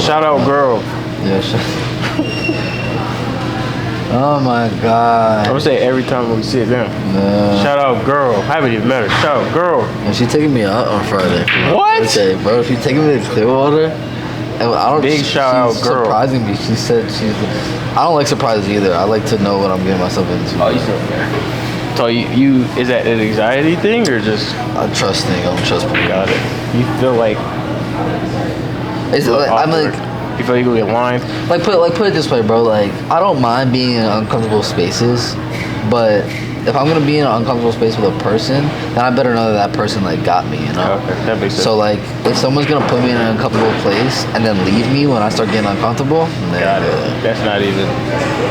Shout out, girl. Yeah. Oh my God. I'm gonna say every time we sit down. Shout out, girl. I haven't even met her. Shout out, girl. And she taking me out on Friday. What? Okay, bro. She taking me to Clearwater. And I don't. Big shout out, girl. Surprising me. She said she's. I don't like surprises either. I like to know what I'm getting myself into. Oh, you still there? So you is that an anxiety thing or just a trust thing? I'm trust people. Got it. You feel like it's like I'm like. You feel like you get lined? Like put it this way, bro. Like I don't mind being in uncomfortable spaces, but if I'm gonna be in an uncomfortable space with a person, then I better know that person like got me, you know. Okay, that makes sense. So like, if someone's gonna put me in an uncomfortable place and then leave me when I start getting uncomfortable, got it. That's not even.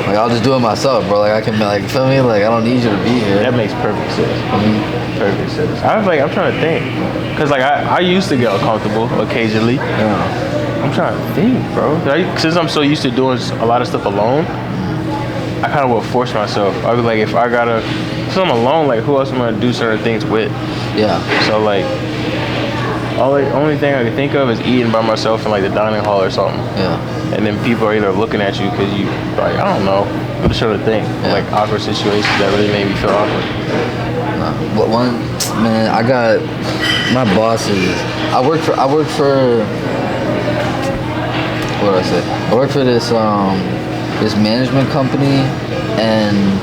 Like I'll just do it myself, bro. Like I can be like, feel me? Like I don't need you to be here. That makes perfect sense. Perfect sense. I'm trying to think, cause like I used to get uncomfortable occasionally. Yeah. I'm trying to think, bro. Since I'm so used to doing a lot of stuff alone, I kind of will force myself. I'll be like, if I'm alone, like who else am I gonna do certain things with? Yeah. So like, only thing I can think of is eating by myself in like the dining hall or something. Yeah. And then people are either looking at you because you like, I don't know. I'm just trying to think. Yeah. Like awkward situations that really made me feel awkward. But man, I got my bosses. I work for. What did I say? I work for this management company, and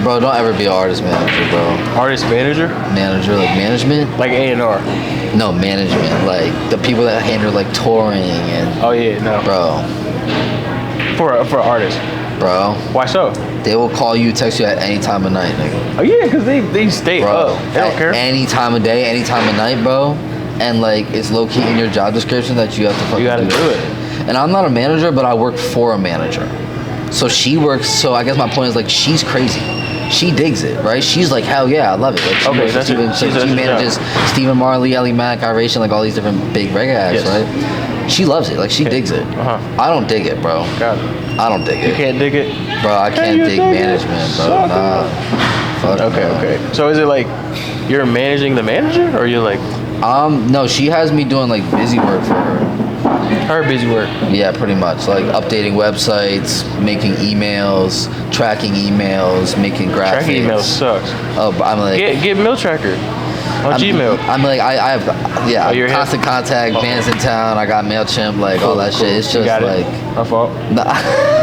bro, don't ever be an artist manager, bro. Artist manager? Manager, like management? Like A&R? No, management, like the people that handle like touring and. Oh yeah, no. Bro. For artists. Bro. Why so? They will call you, text you at any time of night, nigga. Oh yeah, because they stay up. They don't care. Any time of day, any time of night, bro. And like it's low key in your job description that you have to fucking do it. And I'm not a manager, but I work for a manager. So she works. So I guess my point is like she's crazy. She digs it, right? She's like, hell yeah, I love it. Like she manages Stephen Marley, Ellie Mack, Iration, like all these different big reggae acts, right? She loves it. Like she digs it. I don't dig it, bro. Got it. I don't dig it. You can't dig it, bro. I can't dig management, bro. Nah. Fuck okay. So is it like you're managing the manager, or you're like? No, she has me doing like busy work for her. Her busy work? Yeah, pretty much. Like updating websites, making emails, tracking emails, making graphics. Tracking emails sucks. Oh, I'm like get Mail Tracker on Gmail. I'm like I have constant contact, bands in town. I got MailChimp, like all that shit. It's just like my fault. Nah.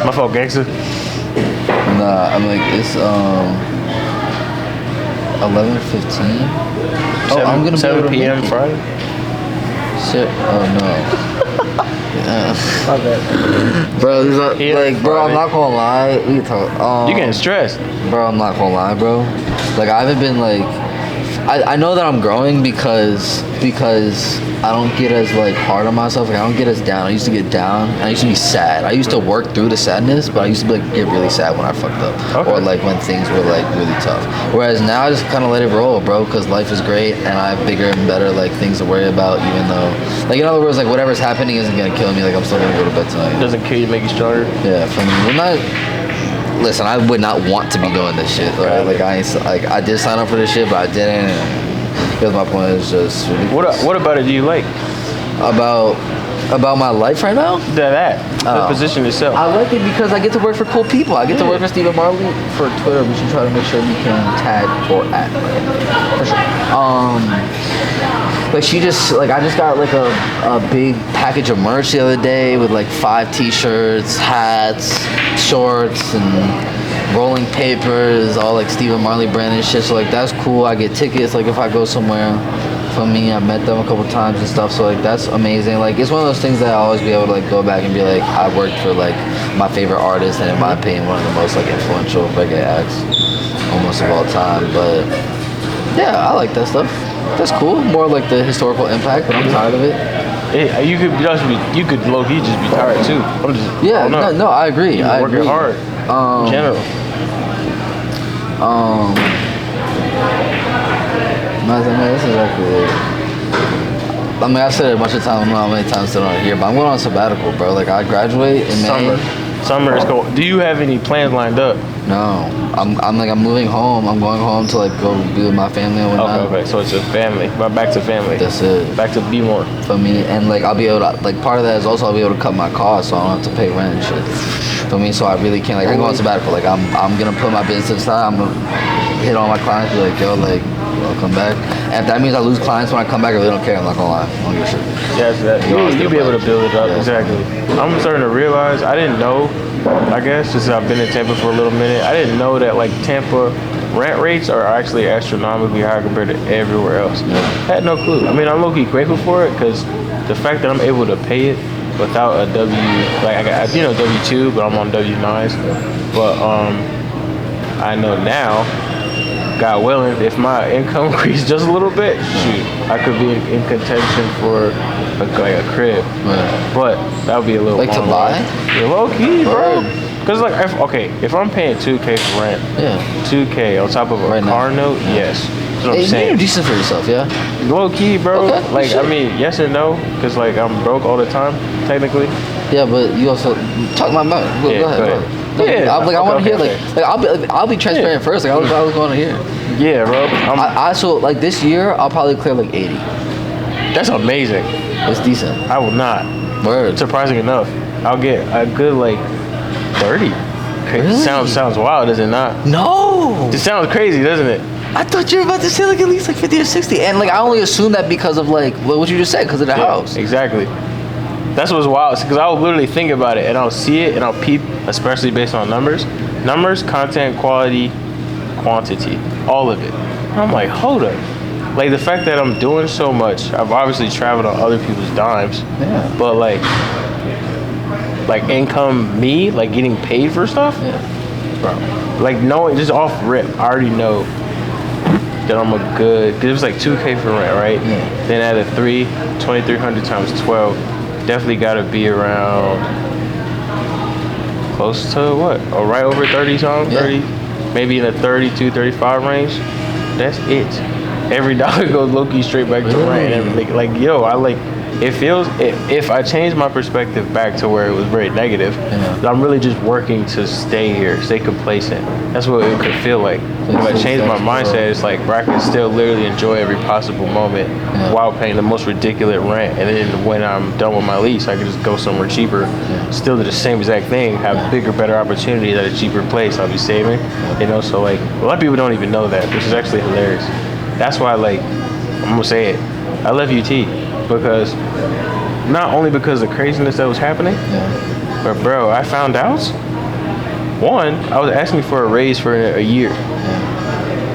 My fault, gangster. Nah, I'm like it's 11:15. Oh, I'm gonna 7 p.m. Friday. Shit. Oh no. My bad. Bro, I'm not gonna lie. We can talk. You getting stressed, bro? I'm not gonna lie, bro. Like I haven't been like. I know that I'm growing because I don't get as like hard on myself. Like I don't get as down. I used to get down. I used to be sad. I used to work through the sadness, but I used to like get really sad when I fucked up, or like when things were like really tough. Whereas now I just kind of let it roll, bro, because life is great and I have bigger and better like things to worry about. Even though, like in other words, like whatever's happening isn't gonna kill me. Like I'm still gonna go to bed tonight. It doesn't kill you, make you stronger. Yeah, from Listen, I would not want to be doing this shit, right? Like I did sign up for this shit, but I didn't. Because my point is just ridiculous. What about it do you like? About my life right now? The position itself. I like it because I get to work for cool people. I get to work for Stephen Marley for Twitter. We should try to make sure we can tag or at. For sure. Like she just like I just got like a big package of merch the other day with like 5 t-shirts, hats, shorts, and rolling papers, all like Stephen Marley branded shit. So like that's cool. I get tickets like if I go somewhere. For me, I met them a couple times and stuff. So like that's amazing. Like it's one of those things that I always be able to like go back and be like I worked for like my favorite artist and in my opinion one of the most like influential reggae acts almost of all time. But yeah, I like that stuff. That's cool. More like the historical impact, but I'm tired of it. Yeah, you could low key just be tired too. I'm just no, I agree. I working agree. hard. In general. This is exactly it. I mean, I've said it a bunch of times. I don't know how many times I don't hear, but I'm going on sabbatical, bro. Like I graduate in May. Summer is cold. Do you have any plans lined up? No, I'm moving home. I'm going home to like go be with my family and whatnot. Okay. So it's a family. But back to family. That's it. Back to be more. For me, and like I'll be able to, like, part of that is also I'll be able to cut my costs, so I don't have to pay rent and shit. For me, so I really can't, like, I can go on sabbatical. Like I'm gonna put my business aside. I'm gonna hit all my clients, be like, yo, like, I'll come back. And if that means I lose clients when I come back, I really don't care. I'm not gonna lie. I don't give a shit. Yes, you'll be able to build it up. Yeah. Exactly. I'm starting to realize, I didn't know, I guess, since I've been in Tampa for a little minute, I didn't know that, like, Tampa rent rates are actually astronomically high compared to everywhere else. Yeah. I had no clue. I mean, I'm low-key grateful for it, because the fact that I'm able to pay it without a like, I got, W-2, but I'm on W-9s. But I know now, God willing, if my income increased just a little bit, shoot, I could be in contention for a crib. Right. But that would be a little like to buy? Yeah, low key, bro. Because like, if I'm paying $2K for rent, $2K on top of a car note, yes. That's what I'm saying. You're decent for yourself, yeah. Low key, bro. Okay, like, I mean, yes and no, because like I'm broke all the time, technically. Yeah, but you also talk my mouth. Go ahead. Yeah, I want to hear I'll be transparent first. Like I was going to hear. Yeah, bro. I so like this year I'll probably clear like 80. That's amazing. It's decent. I will not. Word. Surprising enough, I'll get a good like 30. Really? Sounds wild, does it not? No. It sounds crazy, doesn't it? I thought you were about to say like at least like 50 or 60, and like I only assume that because of like what you just said, because of the house. Exactly. That's what's wild, because I will literally think about it and I'll see it and I'll peep, especially based on numbers, content, quality, quantity, all of it. And I'm like, hold up. Like the fact that I'm doing so much, I've obviously traveled on other people's dimes, but like income, me, like getting paid for stuff, bro. Like knowing, just off rip, I already know that I'm a good, because it was like 2K for rent, right? Yeah. Then add a 2,300 times 12. Definitely got to be around close to what? Or right over 30 something, 30, maybe in the 32, 35 range. That's it. Every dollar goes low-key straight back to rent and everything. Like, yo, it feels, if I change my perspective back to where it was very negative, I'm really just working to stay here, stay complacent. That's what it could feel like. If I change my mindset, it's like, bro, I can still literally enjoy every possible moment while paying the most ridiculous rent. And then when I'm done with my lease, I can just go somewhere cheaper, still do the same exact thing, have bigger, better opportunities at a cheaper place. I'll be saving, so like, a lot of people don't even know that, which is actually hilarious. That's why, like, I'm gonna say it, I love UT, because not only because of the craziness that was happening, but bro, I found out, one, I was asking for a raise for a year.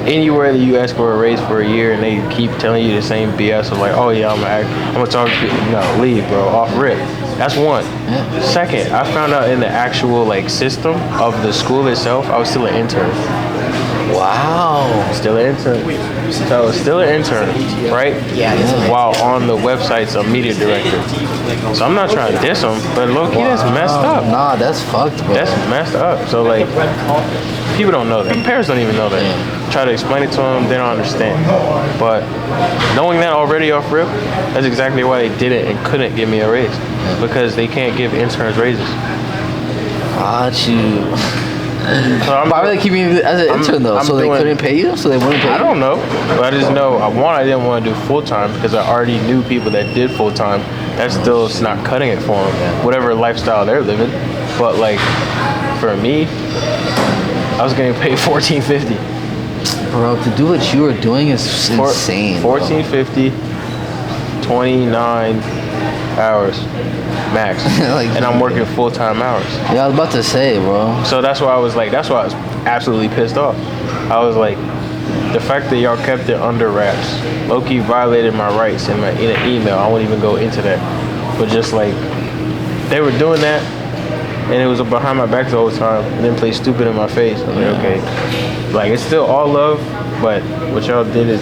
Anywhere that you ask for a raise for a year and they keep telling you the same BS of like, oh yeah, I'm gonna talk to you. No, leave, bro, off rip. That's one. Second, I found out in the actual like system of the school itself, I was still an intern. Wow. Still an intern. So I was still an intern, right? While on the website's a media director. So I'm not trying to diss them, but low-key, that's messed up. Nah, that's fucked, bro. That's messed up. So like, people don't know that. Parents don't even know that. Try to explain it to them, they don't understand. But knowing that already off rip, that's exactly why they didn't and couldn't give me a raise. Because they can't give interns raises. Got you. So why were they keeping you as an intern though? So they couldn't pay you? So they wouldn't pay you? I don't know. But I just know, I didn't want to do full-time because I already knew people that did full-time. That's still not cutting it for them. Whatever lifestyle they're living. But like, for me, I was getting paid $14.50. Bro, to do what you were doing is insane. $14.50, 29 hours max. And I'm working full-time hours. Yeah, I was about to say, bro. So that's why I was absolutely pissed off. I was like, the fact that y'all kept it under wraps low-key violated my rights in an email. I won't even go into that. But just like, they were doing that, and it was behind my back the whole time, and then play stupid in my face. I was like, okay. Like, it's still all love, but what y'all did is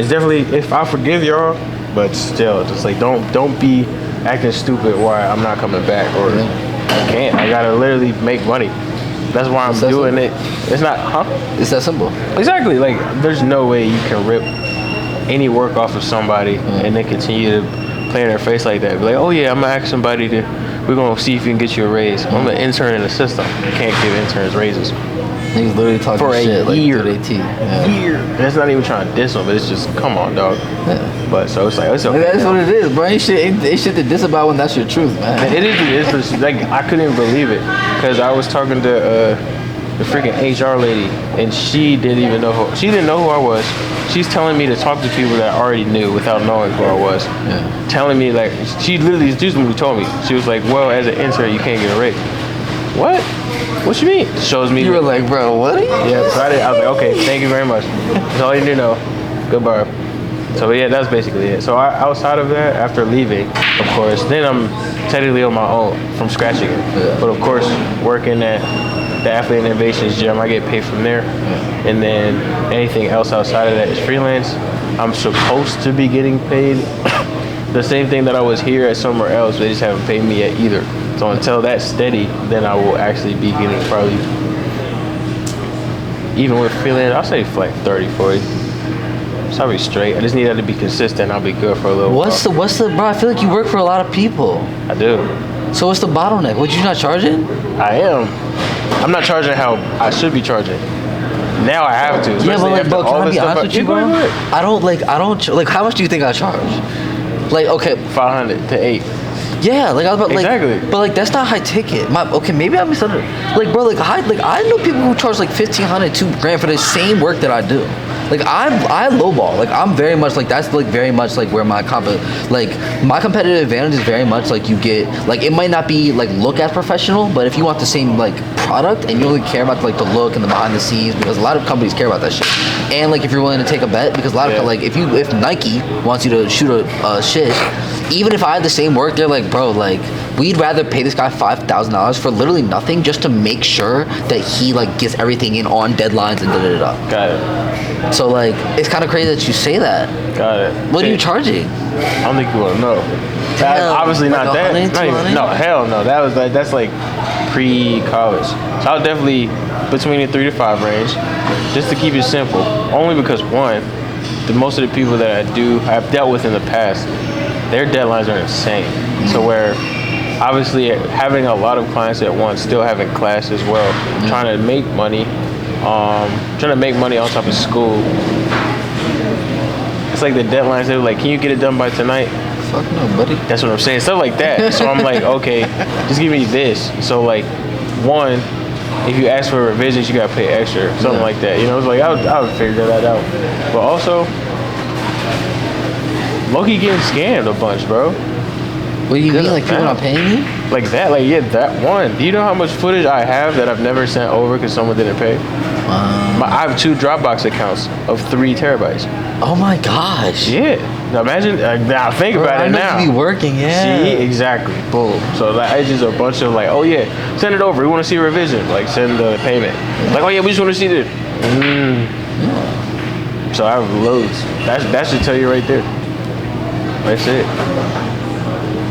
definitely, if I forgive y'all, but still, just like, don't be acting stupid why I'm not coming back, or I can't. I gotta literally make money. That's why I'm doing it. It's not, It's that simple. Exactly. Like, there's no way you can rip any work off of somebody and then continue to play in their face like that. Be like, oh yeah, I'm gonna ask somebody to we're gonna see if we can get you a raise. I'm an intern in the system. I can't give interns raises. Niggas literally talking For a shit year. like Year. That's not even trying to diss them, but it's just, come on, dog. Yeah. But so it's like, it's okay. That's what it is, bro. Ain't shit to diss about when that's your truth, man. It is. Like, I couldn't even believe it, because I was talking to the freaking HR lady, and she didn't even know she didn't know who I was. She's telling me to talk to people that I already knew without knowing who I was. Yeah. Telling me, like, she literally just told me. She was like, well, as an intern, you can't get a raise. What? What you mean? Shows me. You were like, bro, what? Yeah, so I was like, okay, thank you very much. That's all you need to know. Goodbye. So yeah, that's basically it. So outside of that, after leaving, of course, then I'm technically on my own from scratch again. Yeah. But of course, working at the Athlete Innovations gym, I get paid from there. Yeah. And then anything else outside of that is freelance. I'm supposed to be getting paid the same thing that I was here at somewhere else, but they just haven't paid me yet either. So until that's steady, then I will actually be getting probably, even with freelance, I'll say like 30, 40. So I'll be straight. I just need that to be consistent. I'll be good for a little while. What's the bro? I feel like you work for a lot of people. I do. So what's the bottleneck? Would you not charging? I am. I'm not charging how I should be charging. Now I have to. Yeah, but like, bro, can I be honest with you, bro? Go ahead. Like, how much do you think I charge? Like, okay, 500 to 8. yeah, like I was about like, Exactly. but like that's not high ticket. Okay, maybe I misunderstood. Like, bro, I know people who charge like $1,500, $2,000 for the same work that I do. Like I lowball. Like I'm very much like that's like very much like where my my competitive advantage is very much like you get like it might not be like look as professional, but if you want the same like product and you only care about like the look and the behind the scenes, because a lot of companies care about that shit. And like if you're willing to take a bet, because a lot of like if Nike wants you to shoot a shit, even if I had the same work, they're like, bro, like we'd rather pay this guy $5,000 for literally nothing just to make sure that he like gets everything in on deadlines and da-da-da-da. Got it. So like it's kind of crazy that you say that. Got it. What are you charging? I don't think you want to know. Obviously like not that. 100, Not even, no, hell no. That's like pre-college. So I was definitely between the 3 to 5 range, just to keep it simple. Only because one, most of the people that I've dealt with in the past, their deadlines are insane. So where obviously having a lot of clients at once, still having class as well, trying to make money on top of school. It's like the deadlines, they're like, can you get it done by tonight? Fuck no, buddy. That's what I'm saying, stuff like that. So I'm like, okay, just give me this. So like, one, if you ask for revisions, you gotta pay extra, something like that. You know, it's like I would figure that out. But also, low-key getting scammed a bunch, bro. What do you mean, like people not paying you? Like that, like yeah, that one. Do you know how much footage I have that I've never sent over because someone didn't pay? I have 2 Dropbox accounts of 3 terabytes. Oh my gosh. Yeah. Now imagine. Now think about it now. I know you be working, yeah. See, exactly. Boom. So like, it's just a bunch of like, oh yeah, send it over. We want to see a revision. Like send the payment. Like, oh yeah, we just want to see it. So I have loads. That should tell you right there. That's it.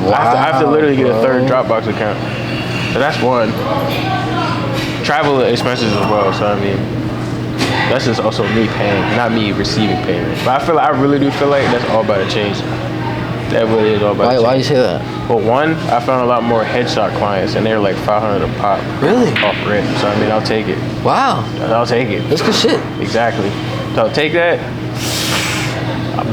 Wow, I have to literally get a 3rd Dropbox account. So that's one. Travel expenses as well. So I mean, that's just also me paying, not me receiving payment. But I really do feel like that's all about to change. That really is all about to change. Why do you say that? Well, one, I found a lot more headshot clients, and they're like $500 a pop. Really? Off rip. So I mean, I'll take it. Wow. I'll take it. That's good shit. Exactly. So I'll take that.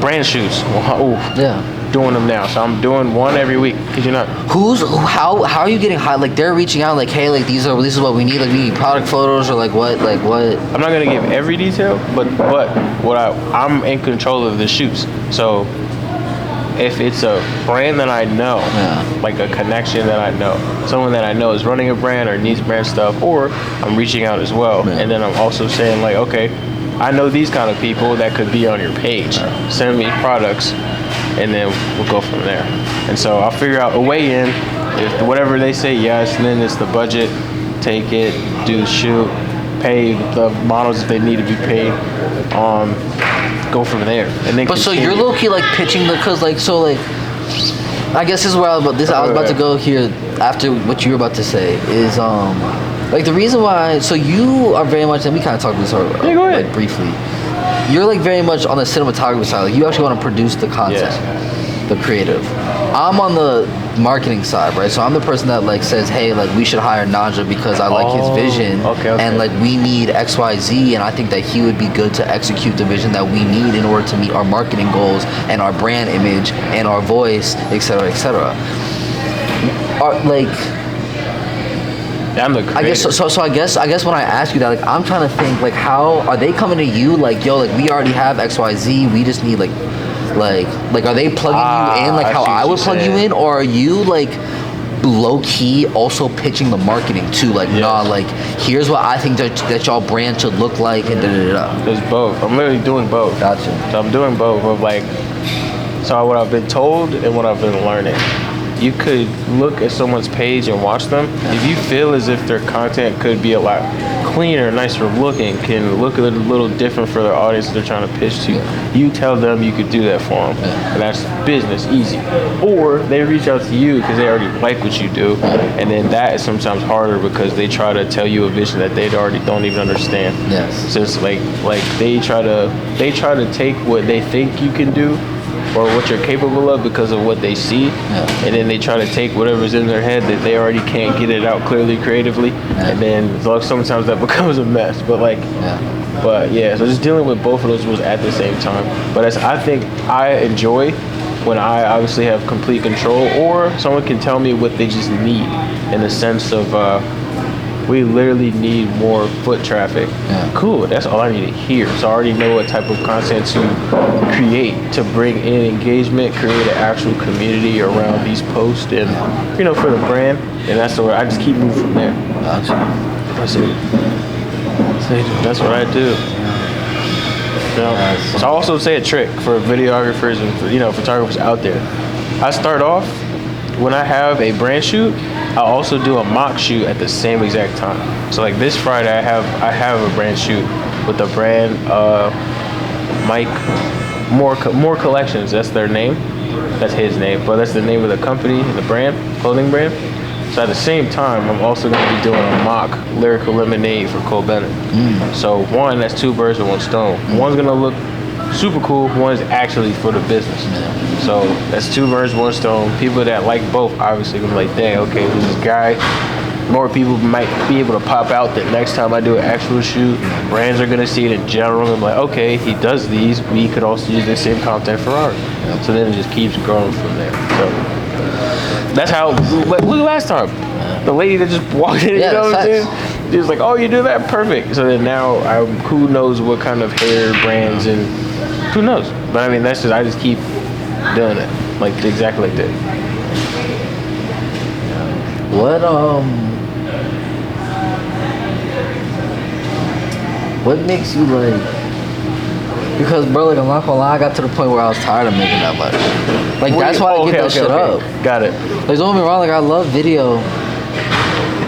Brand shoes. Ooh. Yeah. Doing them now, so I'm doing one every week. Kid you not? How are you getting high? Like they're reaching out, like, hey, like this is what we need. Like we need product photos or like what? I'm not gonna give every detail, but what I'm in control of the shoots. So if it's a brand that I know, like a connection that I know, someone that I know is running a brand or needs brand stuff, or I'm reaching out as well, and then I'm also saying like, okay, I know these kind of people that could be on your page. Send me products. And then we'll go from there. And so I'll figure out a way in. If whatever they say yes, and then it's the budget. Take it, do the shoot, pay the models if they need to be paid. Go from there. And then. But so you're low key like pitching because like so like. I guess this is where I was about to go here after what you were about to say is like the reason why. So you are very much, and we kind of talked this like briefly. You're like very much on the cinematography side. Like you actually want to produce the content, the creative. I'm on the marketing side, right? So I'm the person that like says, hey, like we should hire Naja because I like his vision, and like we need XYZ, and I think that he would be good to execute the vision that we need in order to meet our marketing goals and our brand image and our voice, etc., etc. Like, I'm the I guess so. I guess when I ask you that, like, I'm trying to think, like, how are they coming to you? Like, yo, like we already have XYZ. We just need like are they plugging you in like how I would plug you in, or are you like low key also pitching the marketing too? Like, nah, like here's what I think that y'all brand should look like, and da da da. There's both. I'm literally doing both. Gotcha. So I'm doing both of like, so what I've been told and what I've been learning. You could look at someone's page and watch them. If you feel as if their content could be a lot cleaner, nicer looking, can look a little different for their audience that they're trying to pitch to, you tell them you could do that for them. And that's business, easy. Or they reach out to you because they already like what you do. And then that is sometimes harder because they try to tell you a vision that they already don't even understand. Yes. So it's like they try to take what they think you can do or what you're capable of because of what they see, and then they try to take whatever's in their head that they already can't get it out clearly creatively, and then sometimes that becomes a mess. But so just dealing with both of those was at the same time. But I think I enjoy when I obviously have complete control, or someone can tell me what they just need in the sense of we literally need more foot traffic. Cool, that's all I need to hear. So I already know what type of content to create to bring in engagement, create an actual community around these posts, and for the brand. And that's where I just keep moving from there. Gotcha. That's what I do. So I also say a trick for videographers and photographers out there. I start off when I have a brand shoot. I also do a mock shoot at the same exact time. So like this Friday, I have a brand shoot with the brand Mike More Collections. That's their name. That's his name, but that's the name of the company, the brand, clothing brand. So at the same time, I'm also going to be doing a mock Lyrical Lemonade for Cole Bennett. So one, that's two birds with one stone. One's going to look super cool. One is actually for the business. So that's two birds, one stone. People that like both obviously gonna be like, dang, okay, who's this guy? More people might be able to pop out that next time I do an actual shoot. Brands are gonna see it in general and be like, okay, he does these. We could also use the same content for ours. So then it just keeps growing from there. So that's how. Look last time, the lady that just walked in. You know what I'm saying? She was like, oh, you do that? Perfect. So then now, who knows what kind of hair brands and who knows? But I mean, I just keep doing it, like exactly like that. What makes you like? Because bro, like I'm not gonna lie, I got to the point where I was tired of making that much. Like that's why I get that shit up. Got it. Like don't get me wrong, like I love video,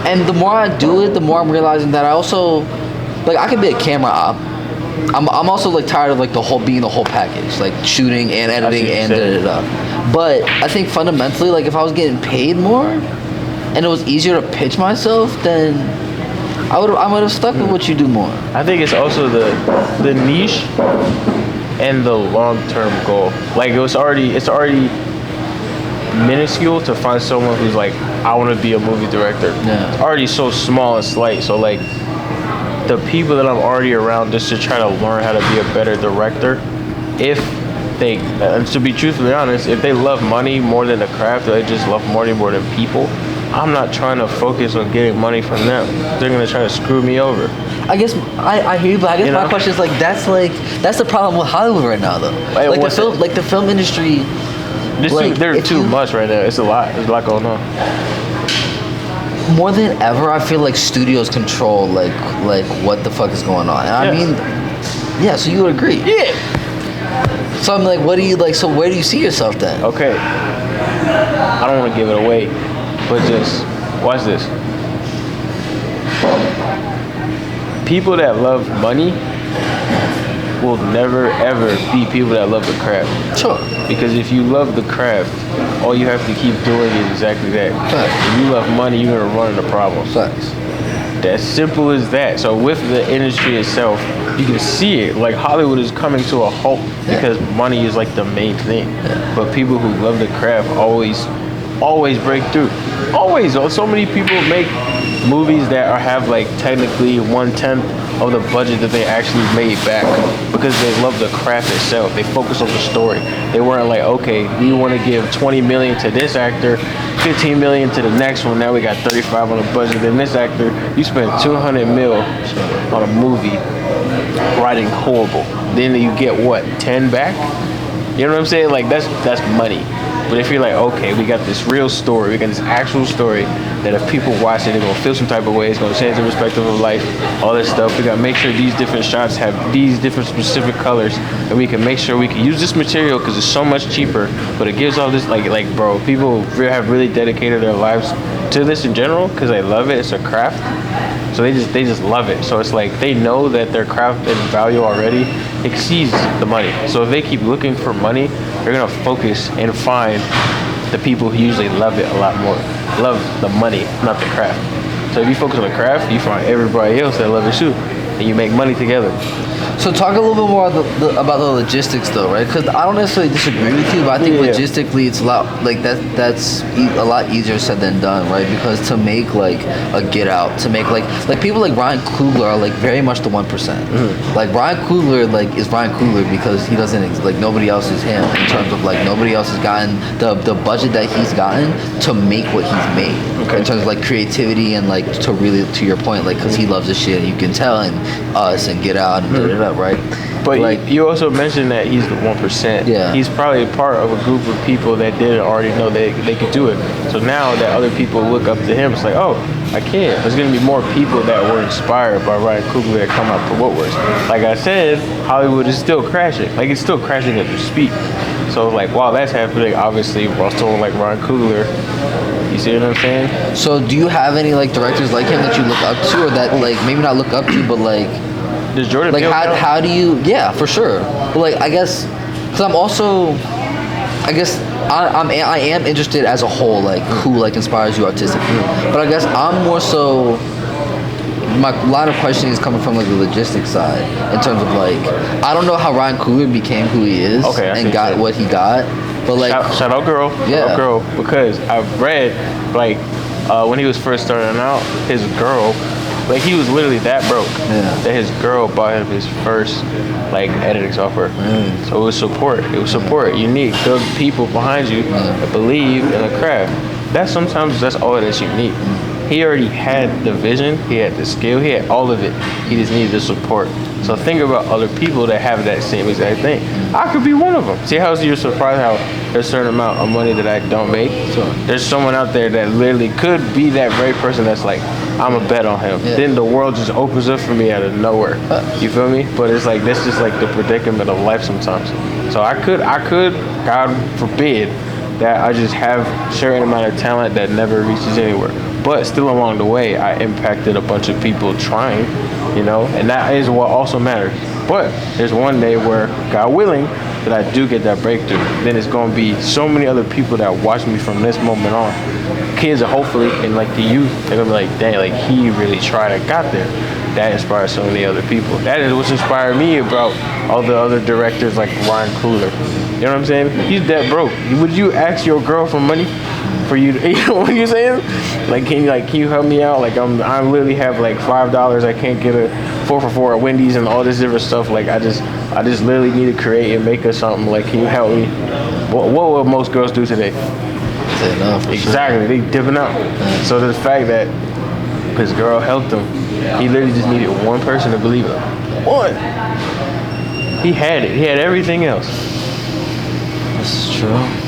and the more I do it, the more I'm realizing that I also, like I can be a camera op. I'm also like tired of like being the whole package, like shooting and editing and da. But I think fundamentally, like if I was getting paid more, and it was easier to pitch myself, then I would have stuck with what you do more. I think it's also the niche and the long-term goal. Like it's already minuscule to find someone who's like, I want to be a movie director. Yeah. It's already so small and slight. So like the people that I'm already around just to try to learn how to be a better director, and to be truthfully honest, if they love money more than the craft, or they just love money more than people, I'm not trying to focus on getting money from them. They're gonna try to screw me over. I guess I hear you, but I guess my question is that's the problem with Hollywood right now though. Like the film industry. There's too much right now. It's a lot. There's a lot going on. More than ever, I feel like studios control like what the fuck is going on. And I mean, yeah. So you would agree? Yeah. So I'm like, what do you like? So where do you see yourself then? Okay. I don't want to give it away, but just watch this. People that love money will never ever be people that love the craft. Sure. Because if you love the craft, all you have to keep doing is exactly that. Facts. If you love money, you're gonna run into problems. Facts. As simple as that. So with the industry itself, you can see it. Like Hollywood is coming to a halt because money is like the main thing. Yeah. But people who love the craft always always break through. Always. So many people make movies that have like technically 1/10 of the budget that they actually made back because they love the craft itself. They focus on the story. They weren't like, okay, we want to give 20 million to this actor, 15 million to the next one. Now we got 35 on the budget. Then this actor, you spent 200 mil on a movie writing horrible. Then you get what, 10 back? You know what I'm saying? Like that's money. But if you're like, okay, we got this real story, we got this actual story that if people watch it, they're gonna feel some type of way, it's gonna change their perspective of life, all this stuff. We gotta make sure these different shots have these different specific colors, and we can make sure we can use this material because it's so much cheaper. But it gives all this like bro, people have really dedicated their lives to this in general because they love it. It's a craft. So they just love it. So it's like they know that their craft and value already exceeds the money. So if they keep looking for money, they're gonna focus and find the people who usually love it a lot more. Love the money, not the craft. So if you focus on the craft, you find everybody else that love it too, and you make money together. So talk a little bit more about the logistics, though, right? Because I don't necessarily disagree with you, but I think logistically it's a lot like that's a lot easier said than done, right? Because to make like a Get Out, to make like people like Ryan Coogler are like very much the 1%. Mm-hmm. Like Ryan Coogler is Ryan Coogler because he doesn't like nobody else is him in terms of like nobody else has gotten the budget that he's gotten to make what he's made. Okay. In terms of like creativity and like to your point, like because he loves this shit, you can tell in Us and Get Out and right? But like you also mentioned that he's the 1%. Yeah. He's probably part of a group of people that didn't already know they could do it. So now that other people look up to him, it's like, oh, I can. There's gonna be more people that were inspired by Ryan Coogler that come out for what works. Like I said, Hollywood is still crashing. Like it's still crashing at the speed. So like while that's happening, obviously someone like Ryan Coogler, you see what I'm saying? So do you have any like directors like him that you look up to, or that like maybe not look up to, but like? Does Jordan like how do you? Yeah, for sure. But like I guess, because I'm also, I am interested as a whole, like who like inspires you artistically. But I guess I'm more so. My line of questioning is coming from like the logistics side in terms of like I don't know how Ryan Coogler became who he is and got what he got. But like shout out girl, because I've read like when he was first starting out, his girl. Like he was literally that broke that his girl bought him his first like editing software. So it was support. You need good people behind you that believe in the craft. That's all that you need. He already had the vision, he had the skill, he had all of it. He just needed the support. So think about other people that have that same exact thing. I could be one of them. See how you're surprised how there's a certain amount of money that I don't make? So there's someone out there that literally could be that very person that's like, I'm a bet on him. Yeah. Then the world just opens up for me out of nowhere. You feel me? But it's like, that's just like the predicament of life sometimes. So I could, God forbid, that I just have a certain amount of talent that never reaches anywhere. But still along the way, I impacted a bunch of people trying, and that is what also matters. But there's one day where, God willing, that I do get that breakthrough. Then it's going to be so many other people that watch me from this moment on. Kids are hopefully, and like the youth, they're going to be like, dang, like he really tried and got there. That inspires so many other people. That is what's inspired me about all the other directors like Ryan Coogler. You know what I'm saying? He's that broke. Would you ask your girl for money? For you, you know what you're saying? Like, can you help me out? Like, I literally have like $5. I can't get a 4 for $4 at Wendy's and all this different stuff. Like, I just literally need to create and make us something. Like, can you help me? What will most girls do today? Say no, for exactly, sure. They dipping out. So the fact that his girl helped him, he literally just needed one person to believe it. One. He had it. He had everything else. This is true.